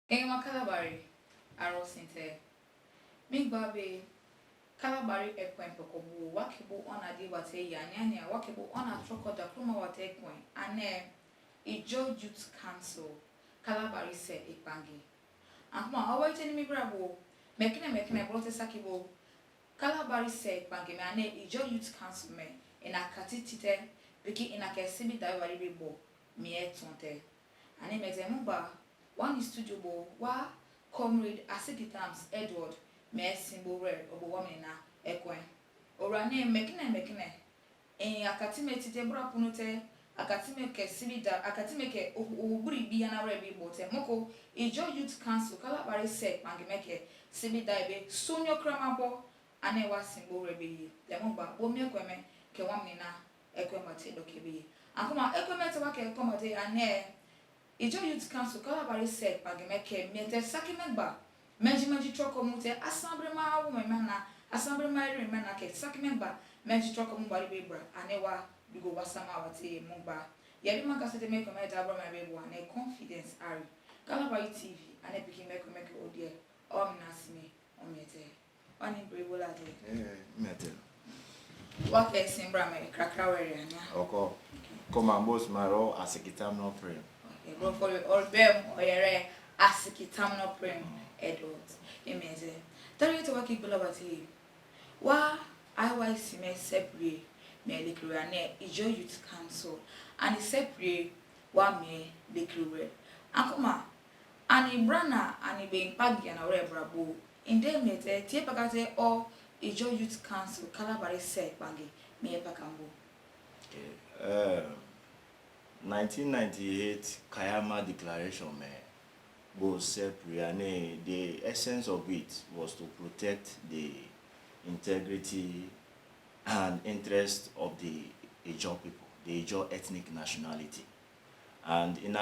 Kenya Kalabari, Arosinte. Big Baby, Kalabari Equempocobu, Wakibu on a diwate Yanyanya, Wakibu on a troco da Kruma Watequin, Ane, Ijo Youth Council, Kalabari Se Igkangi. And ma, always in me bravo, making a brote sakibo, Kalabari Se Igkangi, Ane, Ijo Youth Council me, in a catitite, Vicky in a Kessibi Divari Bo, Mie Tonte. Ane Mezemuba. One is studio bo wa comrade Asikitams Edward me symbol red obo woman na ekwen orane mekine akatime tite bra punote akatime ke sibida akatime ke oburi bi na rebi bote moko Ijo Youth Council Kalabari Se Igkangi meke sibida ebe sonyo kramabo ane wa symbol rebi demoba bo me kweme ke woman na ekwen mate dokebi akoma ekwen mate wa ke komate ane Ijo Youth Council Kalabari Se Igkangi meke miete sakimegba meji troko mute assemblement women na assemblement remena ke sakimegba meji troko mu bari bebra anewa bigo wasama wate mugba yedi makasete meko meta abra ma bebu ane confidence ari Kalabari TV ane piki meko odie omnasme omiete oni brebola de mete wake simbra me krakra were anya oko koma boss maro Asikitams no pray for all them oyere Asikitams Edward. Imeze. Tell you to work Kalabari. Wa IYC me separate me lekruane Ijo Youth Council and separate wa me lekruwe. Akoma ani brana ani be impagi na ore brabo. Inde mete tie pakate o Ijo Youth Council Kalabari Se Igkangi me pakambo. 1998 Kayama Declaration me was separate. The essence of it was to protect the integrity and interest of the Ijo people, the Ijo ethnic nationality. And in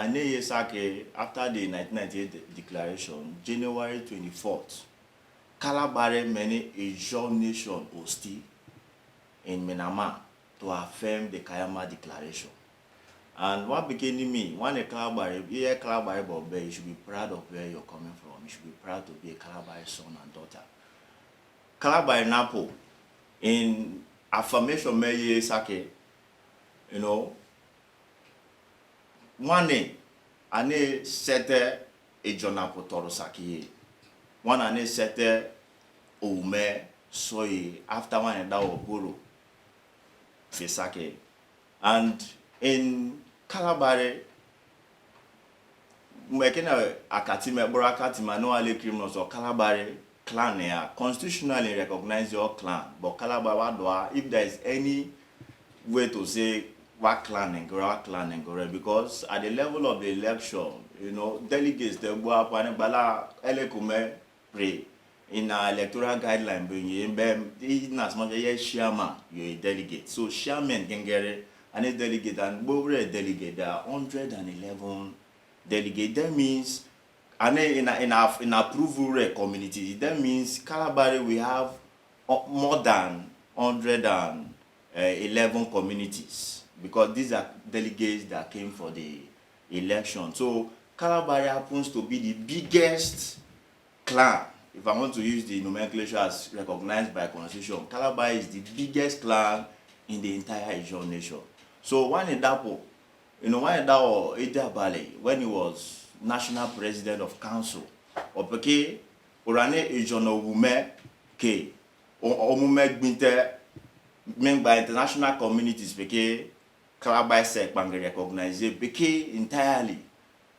Sake, after the 1998 declaration, January 24th, Kalabari many Ijo nation hosted in Minama to affirm the Kayama Declaration. And what became me, when a Kalabari, you should be proud of where you're coming from. You should be proud to be a Kalabari son and daughter. Kalabari Napo, in affirmation, me sake, you know, one day, ane sete e jonapo toro saki. One ane sete oume soy after one da oburu fesake. And in Kalabari, mekena akatime borakatime no ale criminals or Kalabari clan constitutionally recognize your clan, but Kalabari wadwa if there is any way to say what clan and go because at the level of the election, you know, delegates they go up and bala elekume pray in our electoral guideline in as much as chairman you're a delegate, so chairman can get it. And a delegate and over a delegate, there are 111 delegates. That means, and in approval community, that means Kalabari we have more than 111 communities because these are delegates that came for the election. So Kalabari happens to be the biggest clan. If I want to use the nomenclature as recognized by Constitution, Kalabari is the biggest clan in the entire Ijo nation. So when Idapo, you know, when Idapo Idabale, when he was national president of council, opeke orane Ijono wume ke omume gbinte by international communities peke Kalabari Se Igkangi recognize peke entirely,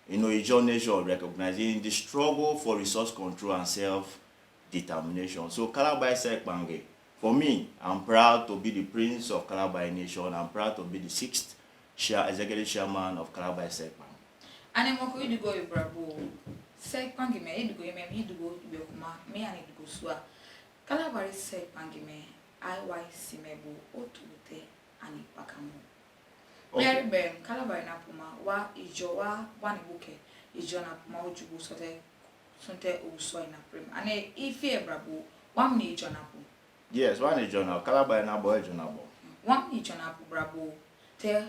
you know, Ijo nation recognizing the struggle for resource control and self-determination. So Kalabari Se Igkangi, for me, I'm proud to be the prince of Kalabari Nation. I'm proud to be the 6th executive chairman of Kalabari Se Igkangi. And I'm going to go to Bravo. Se Igkangi me, you go Ibekuma, me and go Sua. Kalabari Se Igkangi me, IYC mebo, Otute, and Ipakamu. Mary Ben, Kalabari Napuma, wa Ijo wa Wanibuke, Ijo Napuma, Ujubu Sote, Sunte Uswa in a prim. And if you Bravo, one minute Ijo Napu. Yes, one is journal. Kalabari na boy journal. One is journal brabo. Te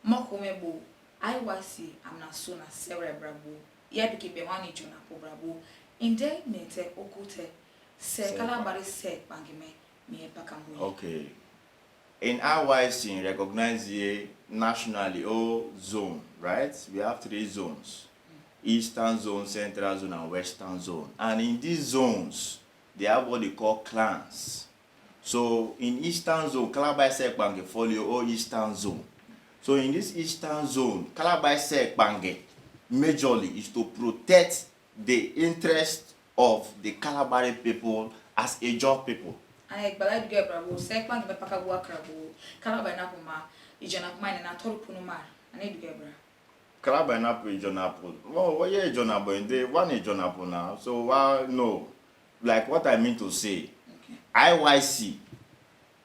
moko mebo. IYC am na so na several brabo. ya biki be wani jona po brabo inde nete okute se Kalabari Se Igkangi me pakamu. Okay. In IYC, recognize the nationally all zone, right? We have 3 zones. Eastern zone, central zone, and western zone. And in these zones, they have what they call clans. So in eastern zone, Kalabari Se Igkangi follow all eastern zone. So in this eastern zone, Kalabari Se Igkangi majorly is to protect the interest of the Kalabari people as a job people. And I believe you bravo. Se Igkangi be pakabu akrabo. Kalabari na puma ijana kuma na tolu punuma. Ane du gebra. Kalabari na pu Jonapo. Oh, what yeah Jonapo? They one is Jonapo now. So no, like what I mean to say, Okay. IYC.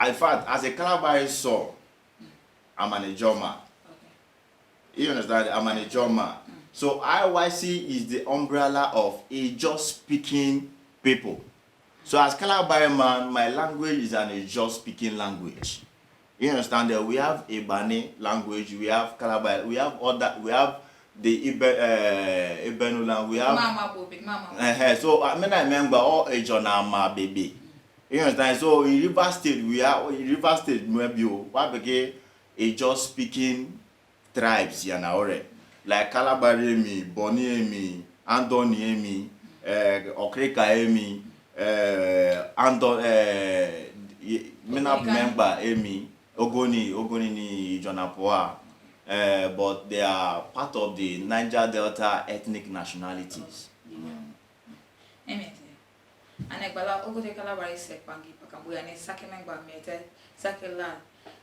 In fact, as a Kalabari son, I'm an Ejoma. Okay. You understand? I'm an Ejoma. So IYC is the umbrella of a just speaking people. So as Kalabari man, my language is an just speaking language. You understand that we have Ibani language, we have Kalabari, we have the Ibenu language, we have Mama. so I remember all Ejonama baby. You understand? So in River State maybe what became a just speaking tribes already. Like Kalabari Emi, Boni Emi, Andoni Emi, Okreka Emi, member Emi, Ogoni ni Jonapoa, but they are part of the Niger Delta ethnic nationalities. Anegbala ogote Kalabari Se Igkangi pakambu ane sake mengba mete sake la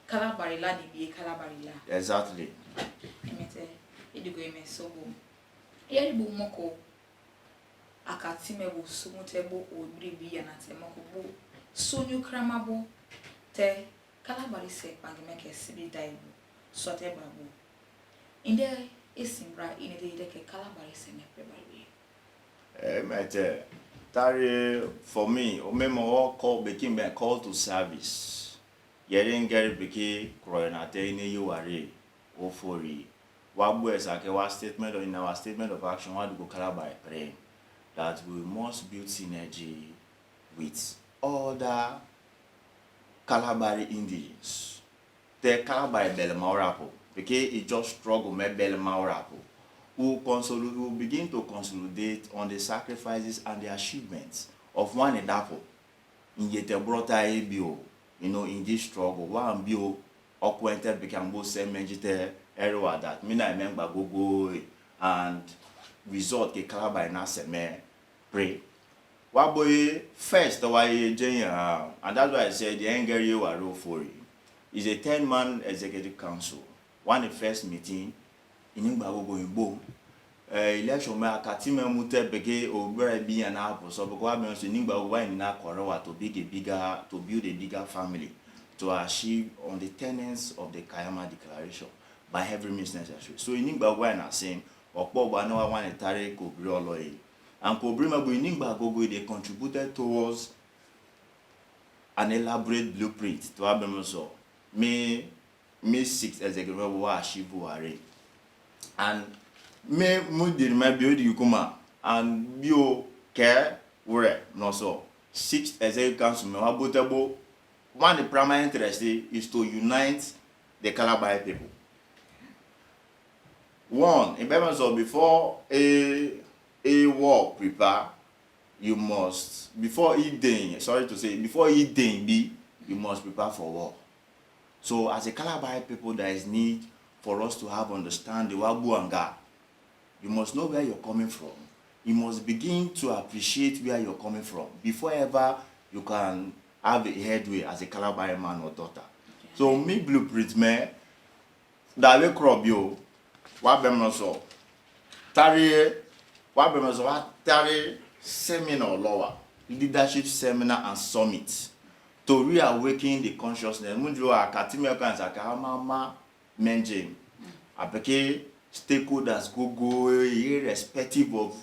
Kalabari la dibi Kalabari la. Exactly. Emete idigo eme sobo. Yeri bu moko akatime bu sumute bu obribi yanate moko bu sonyu kramabo te Kalabari Se Igkangi meke sibi daibu sote babu. Inde esimbra inede ke Kalabari Se meprebari. Mate. For me, call became a call to service. Yering Gary became Croynate in URA or 4E. What was our statement in our statement of action? What to go Kalabari praying that we must build synergy with other Kalabari indigenous. The Kalabari Belmaurapo, because it just struggle with Belmaurapo. Will begin to consolidate on the sacrifices and the achievements of one example. In Yetebrota ABO, in this struggle, one bio acquainted became both same area that I remember go and result ke Kalabari na seme pray. What boy first why and that's why I said the anger you are for it is a 10-man executive council. One first meeting. Iningba go in boom. Election me akatime mute bege obere bi an apple so because we so iningba go in na korewa to build a bigger family to achieve on the tenets of the Kayama Declaration by every means necessary. So iningba go na same opo gba na one etare Kobri oloyi and Kobri ma go iningba go they contributed towards an elaborate blueprint to have so me 6 executive wa achieve ware. And me mudir my beauty kuma and bio care where no so 6 executive council me wabotabo one the primary interest is to unite the Kalabari people. One in so before a war prepare you must before eating be you must prepare for war. So as a Kalabari people there is need for us to have understanding Wabuanga. You must know where you're coming from. You must begin to appreciate where you're coming from before ever you can have a headway as a Kalabari man or daughter. Okay. So me blueprint me that way crop yo so tari seminar lower leadership seminar and summit to reawaken the consciousness. Munjo akatime kan sakamama menjing apeke stakeholders go irrespective of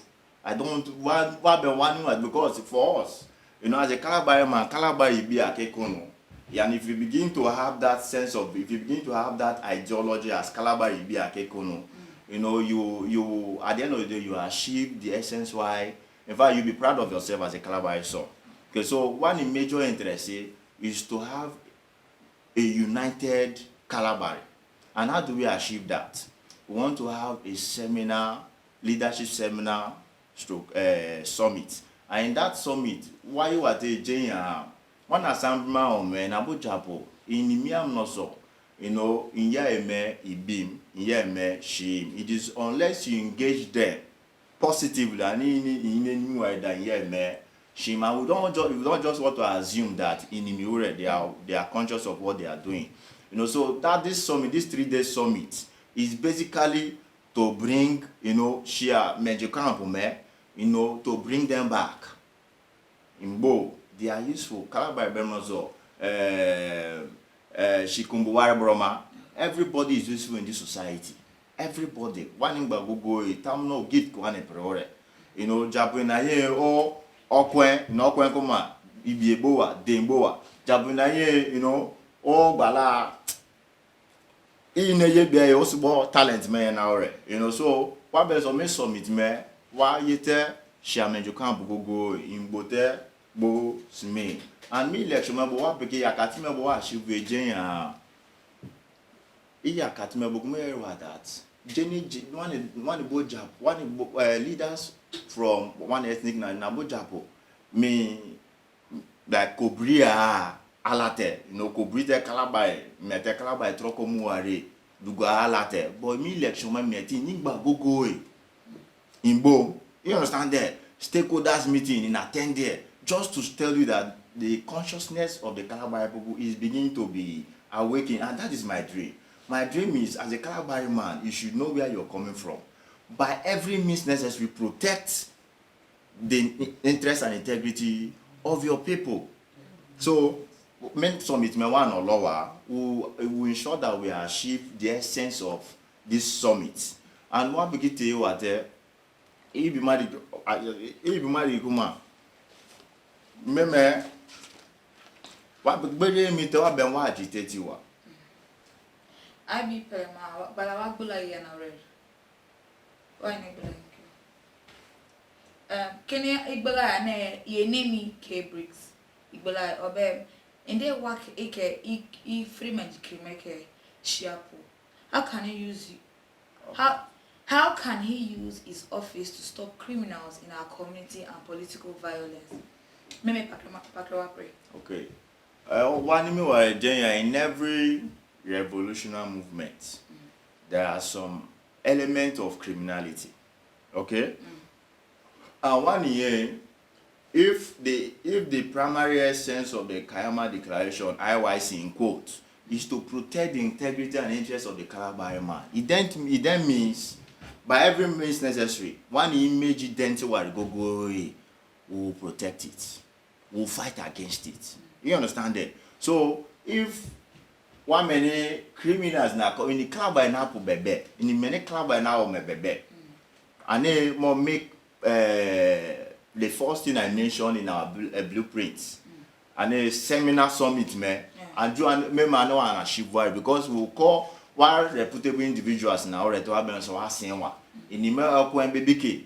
I don't want one because for us as a Kalabari man Kalabari be akekono and if you begin to have that sense of if you begin to have that ideology as Kalabari be akekono you know, you at the end of the day, you achieve the essence why. In fact, you be proud of yourself as a Kalabari son. Okay, so one major interest is to have a united Kalabari. And how do we achieve that? We want to have a seminar, leadership seminar, summit. And in that summit, why you are taking one assembly in Abuja, in Imiam Noso, you know, in Yaeme, Ibim, in Yaeme, Shim. It is unless you engage them positively and in any way than Yaeme, Shim, and we don't just want to assume that in Imiure they are conscious of what they are doing. You know, so that this summit, this 3-day summit, is basically to bring, you know, Shia Mejikampume, you know, to bring them back. In Bo, they are useful. Kalabari Bermazo, Shikumbuwari Broma, everybody is useful in this society. Everybody. One in Bagogo, Tamno gift one priore. You know, Jabunaye or Okwen, no Kwen Koma, Ibieboa, Demboa, Jabunaye, you know, oh Bala. In a year, be also talent man now, you know. So, what best of me summit me? Why yet, Shaman, you can't go in Bote, Bo, Sme. And me, lecture me, what became a Katima, she be Jane. Iya Katima Bogme, what that? Jenny, one boat job, one leaders from one ethnic Nabo Japo. Me, like Cobria. Alate, you know, Cobrite Kalabari, Mete Kalabari Troko Muare, Duga Alate, but me election meti Nigba Gogoe. In Bo, you understand that? Stakeholders meeting in attend there, just to tell you that the consciousness of the Kalabari people is beginning to be awakened, and that is my dream. My dream is, as a Kalabari man, you should know where you're coming from. By every means necessary, protect the interest and integrity of your people. So, men summit me one or lower will ensure that we achieve the essence of this summit. And what begin to you what if you marry kuma meme what begin me to what ben what agitate you. I be per ma but I want bula yen already. Why ne can you igbala ne ye name K bricks igbala obe. And they work e free magic make shiapo. How can he use it? How can he use his office to stop criminals in our community and political violence? Meme Paklawa pray. Okay. One in every revolutionary movement, there are some elements of criminality. Okay? And one year, if the primary essence of the Kayama Declaration, IYC in quote, is to protect the integrity and interests of the Kalabari man, it then means, by every means necessary, one image identity will protect it, will fight against it. You understand that? So, if one many criminals now in the Kalabari now put bebe, in the many Kalabari now me bebe, and they more make the first thing I mentioned in our blueprints, and a seminar summit, and you and me man and achieve because we will call one reputable individuals now to have so in the mail BBK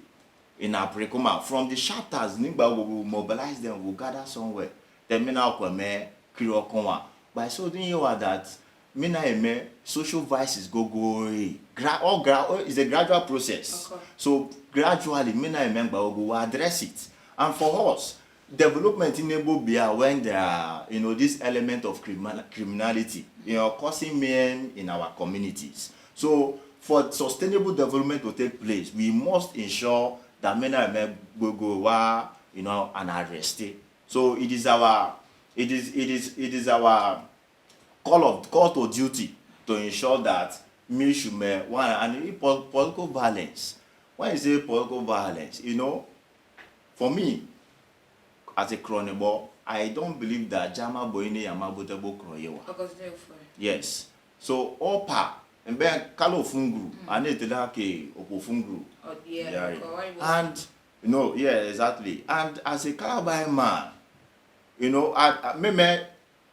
in our precoma from the chapters. Nimba will mobilize them, will gather somewhere. Then me now come Kirokoma. By so doing you are that me social vices go it's a gradual process. Okay. So gradually me will address it. And for us, development enable beer when there are, you know, this element of criminality, you know, causing men in our communities. So for sustainable development to take place, we must ensure that men go, you know, and arrested. So it is our call to duty to ensure that me should one and political violence. When you say political violence, you know, for me, as a chronable, I don't believe that Jama Boine Yamabutabo Kroyewa. Yes. So Opa and Ben Kalo Fungru and Etake Opofungru. And you know, yeah, exactly. And as a Kalabari man, you know, I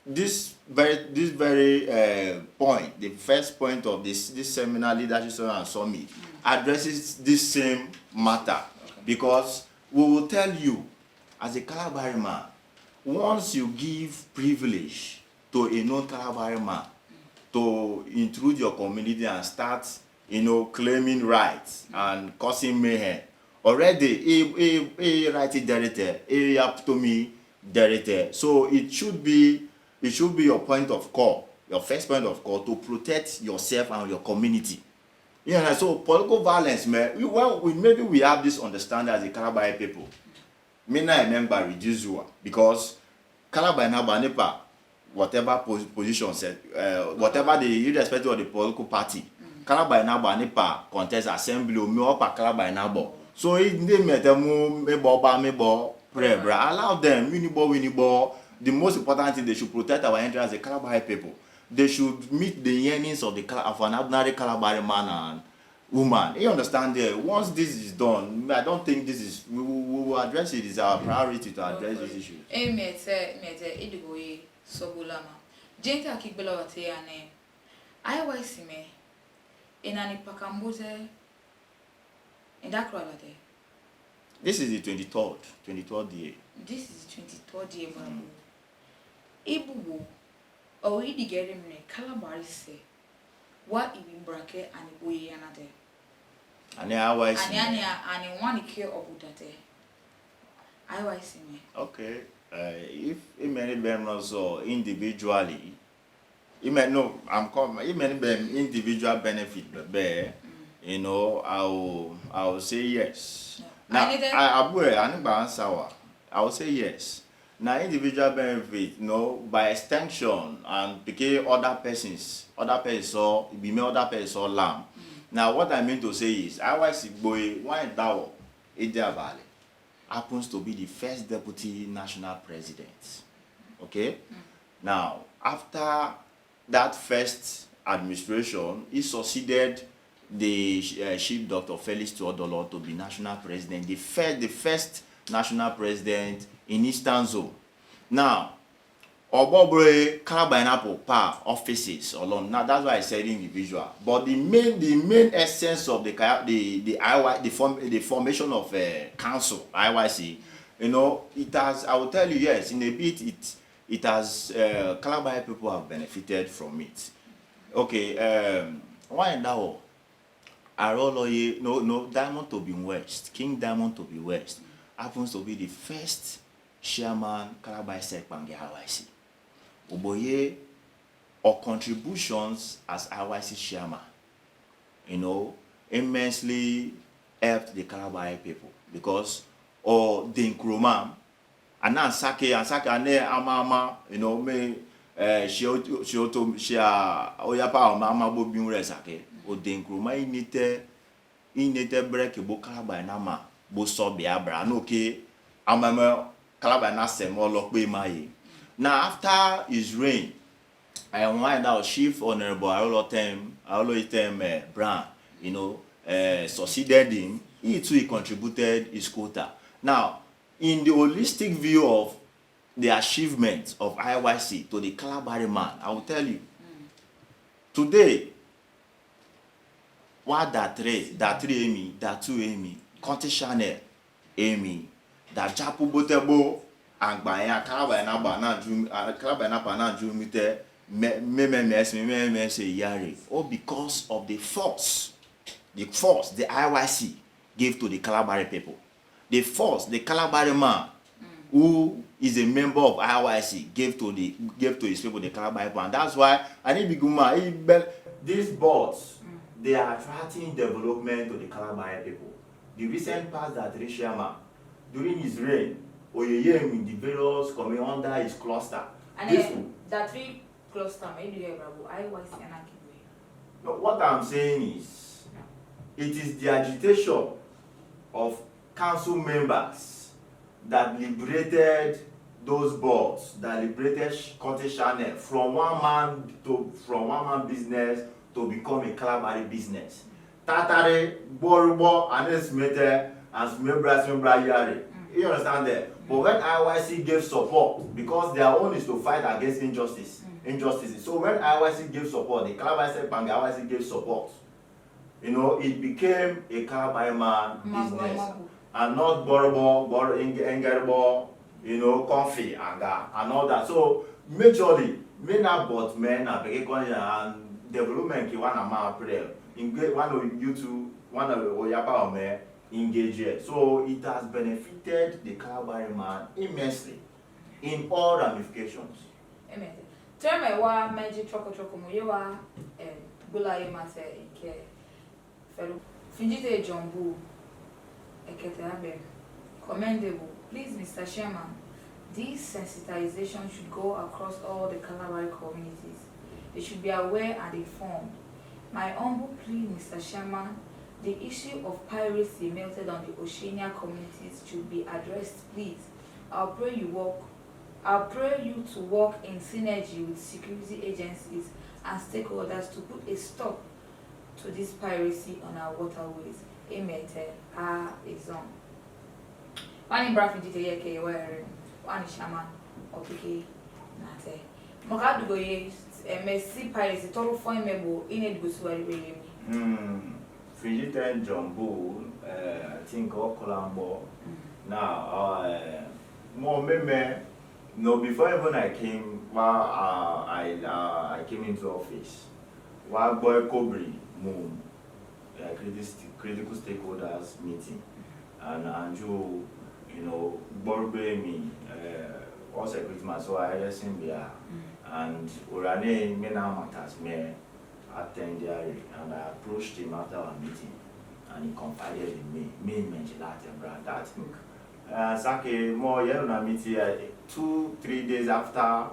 this very point, the first point of this seminar, leadership seminar and summit, addresses this same matter. Because we will tell you, as a Kalabari man, once you give privilege to a non-Kalabari man to intrude your community and start, claiming rights and causing mayhem, already a right director, a up to me director. So it should be your point of call, your first point of call, to protect yourself and your community. So political violence, man, maybe we have this understanding as a Kalabari people. Me na remember reduce you because Kalabari na Banipa, whatever position said, whatever the irrespective of the political party, Kalabari na Banipa contest assembly o me opa Kalabari na bo. So it they metemu me bo pray bra. Allow them winning. The most important thing, they should protect our interests as a Kalabari people. They should meet the yearnings of an ordinary Kalabari man and woman. You understand there? Once this is done, I don't think this is we will address it. It's our priority to address this issue. Sobulama. Jenta kibela wate ane. IYC me. Enani pakambote. Endakro alade. This is the 23rd year. This is the 23rd year, man. Ibubu. Already getting me Kalabari Se. What if we bracket and we another? And IYC. And one care of that. IYC me. Okay. If many them also individually, it may no. It may be individual benefit, but I will say yes. No. Now I will say yes. Now individual benefit, by extension and became other persons or be me other persons or lamb. Now what I mean to say is IYC boy why that Valley happens to be the first deputy national president. Okay? Now after that first administration, he succeeded the Chief Dr. Felix Tuodolo to be national president, the first national president in Eastern Zone. Now, Obobre Kalabari offices alone. Now that's why I said individual. But the main essence of the formation of a council, IYC, it has. I will tell you, yes, in a bit it has. Kalabari people have benefited from it. Okay, why now? Aroloye, no, Diamond to be West, King Diamond to be West, happens to be the first chairman Kalabari Se Igkangi IYC. Oboye, our contributions as IYC chairman, immensely helped the Kalabari people because the Nkrumah and now Sake and Amama, me she oyapa mama bo binure Sake. O the Nkrumah inete break bo Kalabari na ma bo so biabra no ke amama Kalabari na semo lokpe maye. Now after his reign, I wind out Chief Honorable Arolo Brown, succeeded him. He too contributed his quota. Now, in the holistic view of the achievements of IYC to the Kalabari man, I will tell you, today, what that three Amy, that two Amy, Conte Chanel, Amy, that Japu Botebo, and by Kalabari na Jumite, me say Yari, all because of the force the IYC gave to the Kalabari people. The force the Kalabari man who is a member of IYC gave to his people, the Kalabari people. And that's why I need Biguma, these boards, they are attracting development to the Kalabari people. The recent past that Rishama, during his reign, Oyeye in the various coming under his cluster. And that three cluster made you IYC and what I'm saying is, it is the agitation of council members that liberated those boards, that liberated Conte Chanel from one man business to become a Kalabari business. Tatare, Borubo, and Esmete, and Smebra Yari. You understand that? But when IYC gave support, because their own is to fight against injustice, injustices. So when IYC gave support, the Kalabari Se Igkangi IYC gave support. You know, it became a Kalabari man business and not Borobo, Engerbo, you know, comfy and all that. So majorly, men are but men are and development ki one amount prayer. One of YouTube, one of Oyapa Ome engage here. So it has benefited the Kalabari man immensely in all ramifications. Amen. Tell me why magic choco muyewa bula yemate ike fellow Fijite Jumbo Eketabe. Commendable. Please, Mr. Chairman, this sensitization should go across all the Kalabari communities. They should be aware and informed. My humble plea, Mr. Chairman, the issue of piracy melted on the Oceania communities should be addressed, please. I'll pray you to work in synergy with security agencies and stakeholders to put a stop to this piracy on our waterways. Amen. Is on. One in Braffy Jite where one shaman or Piki Nate. Mokadugoye, Messi piracy, total fine member in it goes where we Fijite Jumbo, I think all Colombo. Now, more meme. No, before even I came, I came into office. While boy Kobri Moon, critical stakeholders meeting, and you know, Borbe me, all security man, so I listen there, and Urane Mena Matters me attend there, and I approached him after our meeting, and he confided in me mentioned that thing. Sake more na meeting 2-3 days after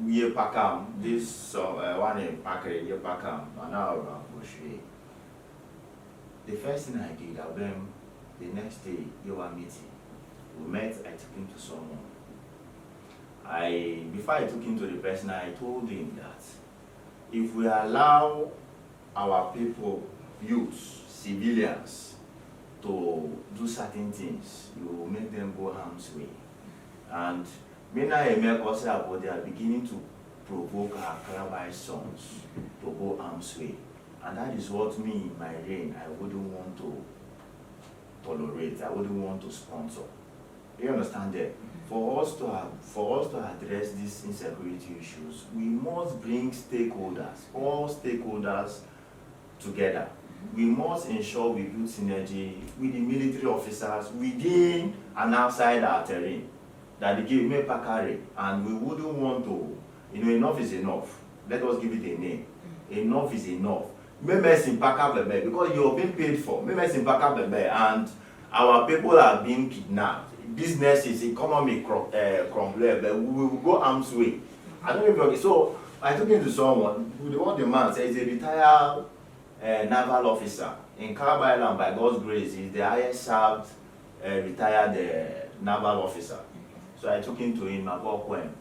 we pakam this one in Pakre ye pakam and now Bushwe. The first thing I did, the next day you were meeting. We met, I took him to someone. Before I took him to the person, I told him that if we allow our people, youths, civilians, to do certain things, you will make them go harm's way. And many Americans they are beginning to provoke our Kalabari sons to go harm's way. And that is what me, in my reign, I wouldn't want to tolerate, I wouldn't want to sponsor. You understand that? For us to address these insecurity issues, we must bring stakeholders, all stakeholders together. We must ensure we build synergy with the military officers within and outside our terrain. That they give me Pakare, and we wouldn't want to, enough is enough. Let us give it a name. Enough is enough. Because you're being paid for. And our people are being kidnapped. Businesses, economy crumble, but we will go arm's way. I don't know if so I took him to someone, what the man says, he's a retired naval officer in Kalabari Island. By God's grace, he's the highest served retired naval officer. So I took him to him, I got when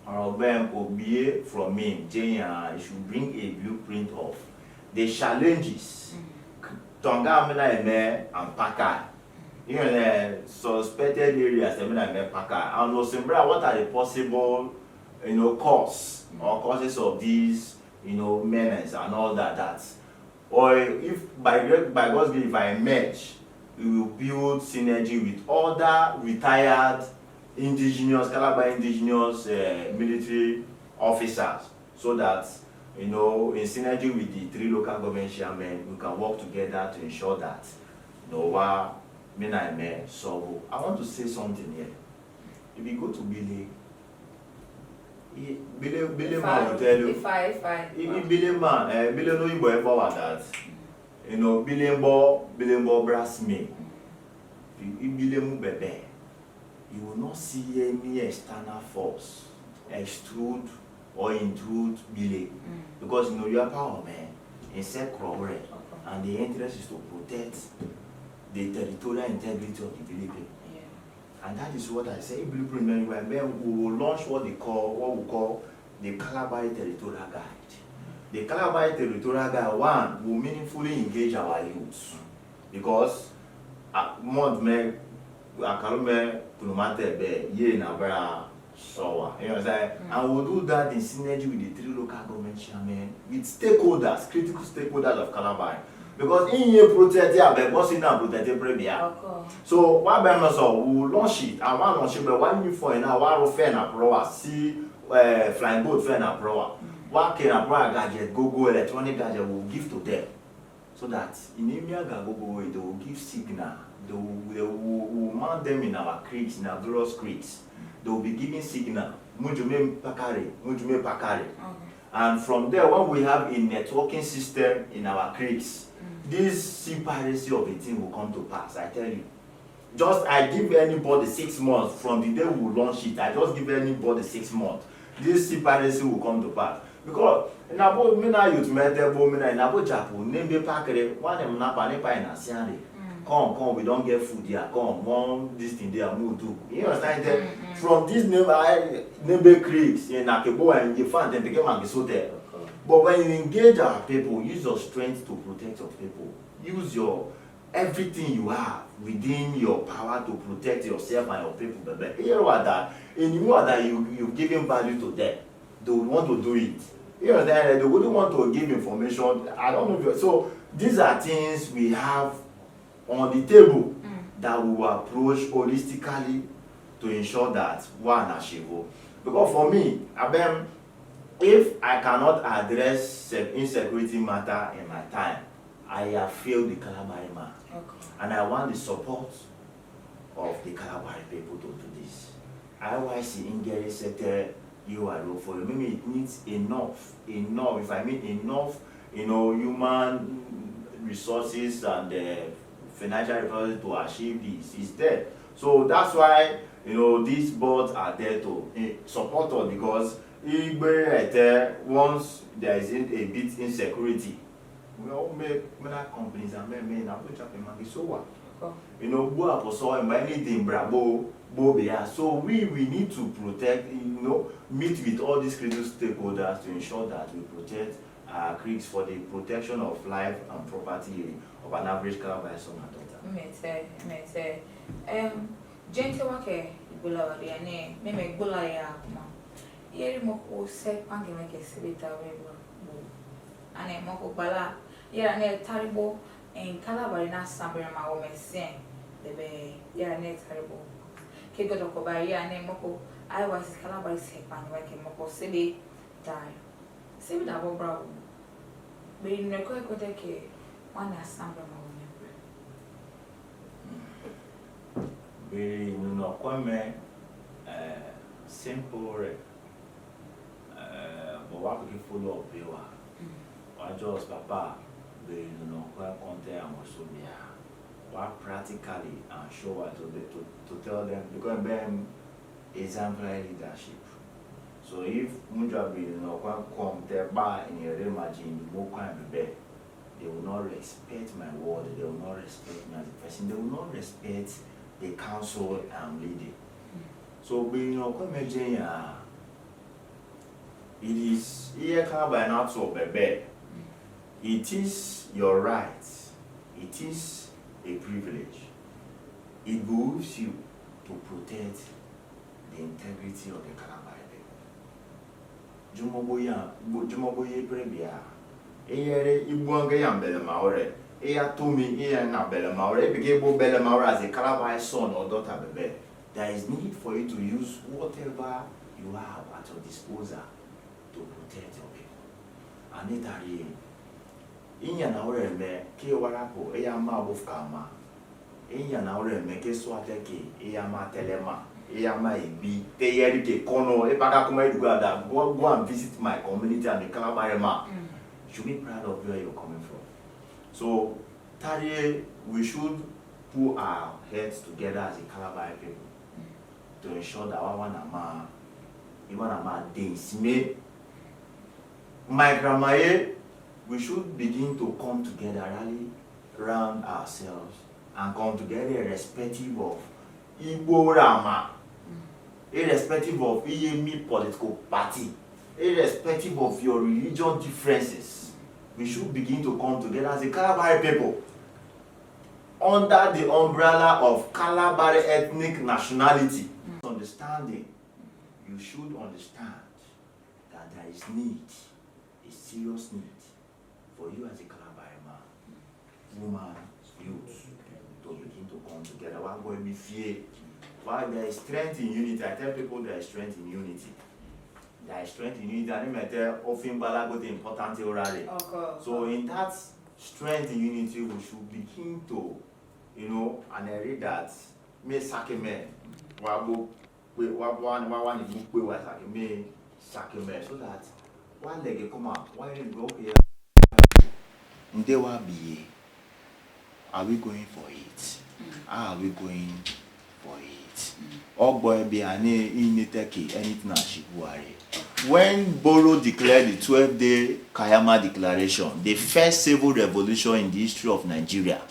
Obiye from him, Jenya, should bring a blueprint of the challenges Tonga and Pakai. In the suspected areas, Pakai. And Osimbra, what are the possible causes or causes of these menace and all that. Or if by God's grace, if I emerge, we will build synergy with other retired indigenous, Kalabari indigenous military officers, so that in synergy with the 3 local government chairmen, we can work together to ensure that so I want to say something here. If you go to Billy man will tell you. Billy man, Billy no Igbo about that. Billy brass me. Billy mu bebe. You will not see any external force extrude or intrude Billy. Because you are power man in Sekro, and the interest is to protect the territorial integrity of the Billy people. And that is what I say. Blueprint, we will launch what we call the Kalabari Territorial Guide. The Kalabari Territorial Guide, one, will meaningfully engage our youths. Because Akalume Kulumate Be Ye Nabra So, you know what I'm saying? And we'll do that in synergy with the 3 local government chairmen, with stakeholders, critical stakeholders of Kalabari. Because in here protect here, but what's in now protect the premier. So what we will launch it, and one launch it, but one new for now, one fair na pro, see flying boat fair na pro. What can a pro gadget go electronic gadget will give to them, so that in India go they will give signal. They will mount them in our creeks, in our various creeks. They will be giving signal. Mujume pakare. And from there, when we have a networking system in our creeks, this separacy of a thing will come to pass. I tell you. Just I give anybody 6 months from the day we launch it. I just give anybody 6 months. This separacy will come to pass. Because in about mina youth metable mina in about Japan, name be pakare, one em na panipa in Asiane. Come, we don't get food here. Come, one this thing there, move to. You understand? From this neighbor creeks in Akebo and you find them to get there. But when you engage our people, use your strength to protect your people. Use your everything you have within your power to protect yourself and your people. But you know that, and you know that you've given value to them. They would want to do it. You know that they wouldn't want to give information. I don't know if you're, so these are things we have on the table that we will approach holistically to ensure that one achievable. Because for me, if I cannot address insecurity matter in my time, I have failed the Kalabari man. And I want the support of the Kalabari people to do this. IYC Ingeri sector, you are low for maybe it needs enough, if I mean enough, human resources and financial resources to achieve this is there. So that's why these boards are there to support us, because once there is a bit insecurity, we all make many companies and men so what? So we need to protect, meet with all these critical stakeholders to ensure that we protect our creeks for the protection of life and property of an average Kalabari son and daughter. Gentle wake Bula Riane, Meme Bulaya, Yeri Moko said Pangame Sibita and a Moko Bala, Yerane Taribo, and Kalabari Nasambra Mahome Sen, the Bay, Yerane Taribo. Kegoto by Yane Moko, I was Kalabari Se Igkangi Moko Sibi die. Sibi Dabo Bravo. Being required to take one Nasambra Mahome. We no come simple but what we follow up here. I just papa we no content and also be what practically and show what to tell them, because them exemplary leadership. So if Munjabi no come there by in your imagine more can be there, they will not respect my word, they will not respect me as a person, they will not respect the council I'm leading. So being it is here by not so baby. It is your right. It is a privilege. It behooves you to protect the integrity of the Kalabari people. Jumoboye prebia. Ere ibuanga yambele maore. To me, na Belemaure, became Belemaure as a Kalabari son or daughter, baby. There is need for you to use whatever you have at your disposal to protect your people. And it are in Yanaure me, Kiwarapo, Eyama Bufkama, in Yanaure me, Keswateki, Eyama Telema, Eyama Ebi, Teyerike Kono, Epakakuma Uganda, go and visit my community and the Kalabari ma. Should be proud of where you're coming from. So, Tari, we should put our heads together as a Kalabari people to ensure that our one ama days me. My grandma, we should begin to come together, rally around ourselves and come together irrespective of Igbo Rama, irrespective of any political party, irrespective of your religion differences. We should begin to come together as a Kalabari people under the umbrella of Kalabari ethnic nationality. Understanding you should understand that there is need, a serious need, for you as a Kalabari man, woman, youth, to begin to come together. Why going to be fear? Why there is strength in unity? I tell people there is strength in unity. There is strength in unity. And I tell often balago the important orally. So in that strength in unity, we should begin to, you know, and I read that me sake me, wabo, one is book we sake me, so that one leg come out, why did go here? They will be. Are we going for it? How are we going for it? Oh boy, be ane initeki anything ashibuare. When Bolo declared the 12-day Kayama Declaration, the first civil revolution in the history of Nigeria,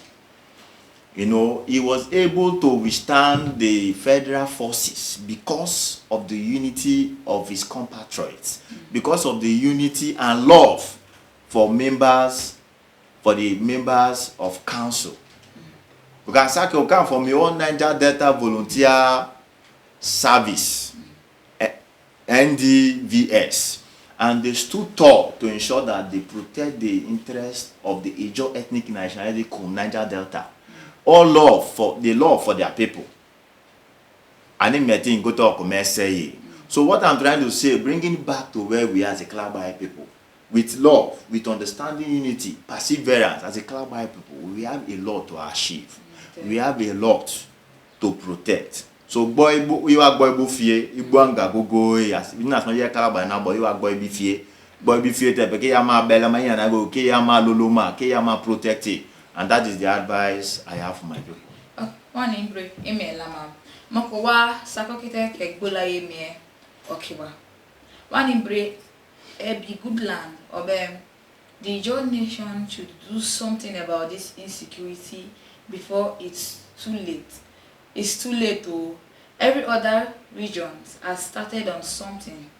you know, he was able to withstand the federal forces because of the unity of his compatriots, because of the unity and love for the members of council. Because I come from your own Niger Delta Volunteer Service, NDVS, and they stood tall to ensure that they protect the interests of the Ijo ethnic nationality called Niger Delta. All love for their people. And then meeting go to say. So what I'm trying to say, bringing back to where we are as a Kalabari people, with love, with understanding, unity, perseverance, as a Kalabari people, we have a lot to achieve. We have a lot to protect. So boy, you are boy fear, you banga go as we not yet Kalabari now, but you are boy be fear te because yama bella my and I go ke yama loloma, ke yama protect it. And that is the advice I have for my people. One in break, email lama. Makowa sakokite kegbola eme okiwa. One in break, be good land or the Ijaw nation should do something about this insecurity before it's too late. It's too late to every other regions has started on something.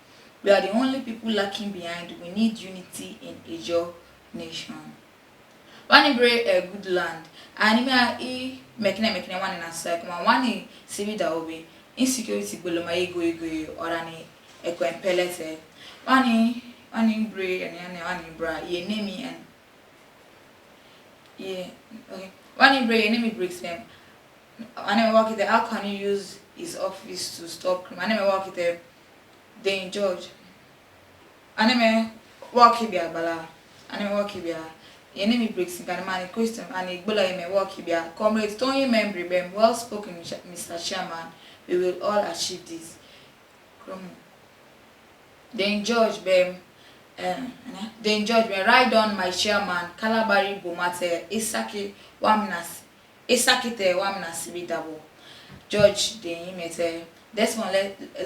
We are the only people lacking behind. We need unity in Ijaw nation. One break a good land. Anime e mekine one in a cycle. One sibi da obi insecurity boloma ego or any eco impellete. One break and one bra ye name me and yeah okay. One break enemy breaks them. I work it there. How can you use his office to stop crime? I work it there. They in George. I work it there, bala. I work it there. Enemy breaks in Ganamani question and Igbola may work it there. Comrades, don't you remember them? Well spoken, Mr. Chairman. We will all achieve this. Then George bem. Then George me ride on my chairman Kalabari Bomate Isakite Wamna Sibidabo. George then mete this one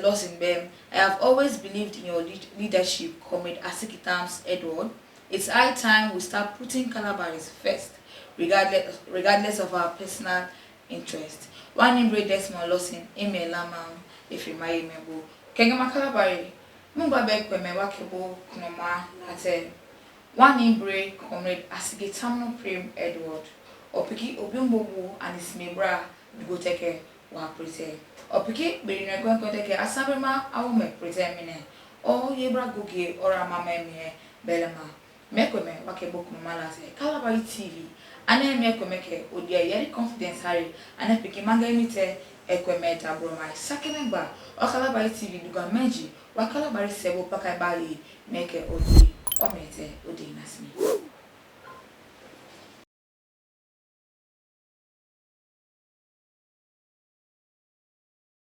loss in them. I have always believed in your leadership, Comrade Asikitams Edward. It's high time we start putting Kalabaris first, regardless of our personal interest. One in Desmond loss in email lamam if you may remember. Kengama Kalabari. Mumba bekwe me wakebo kunoma ate one imbre Comrade Asikitams Edward opiki obiumbobu and ismebra go take wa prete opiki be no go take asabema awome prete mine o yebra goge ora mama me belema mekwe me wakebo kunoma lase Kalabari TV ane mekwe meke odia yeri confidence hari ane piki manga imite ekweme tabro mai sakemba o Kalabari TV duga meji wa Kalabari sebo pakai bali meke odi o mete odi nasmi.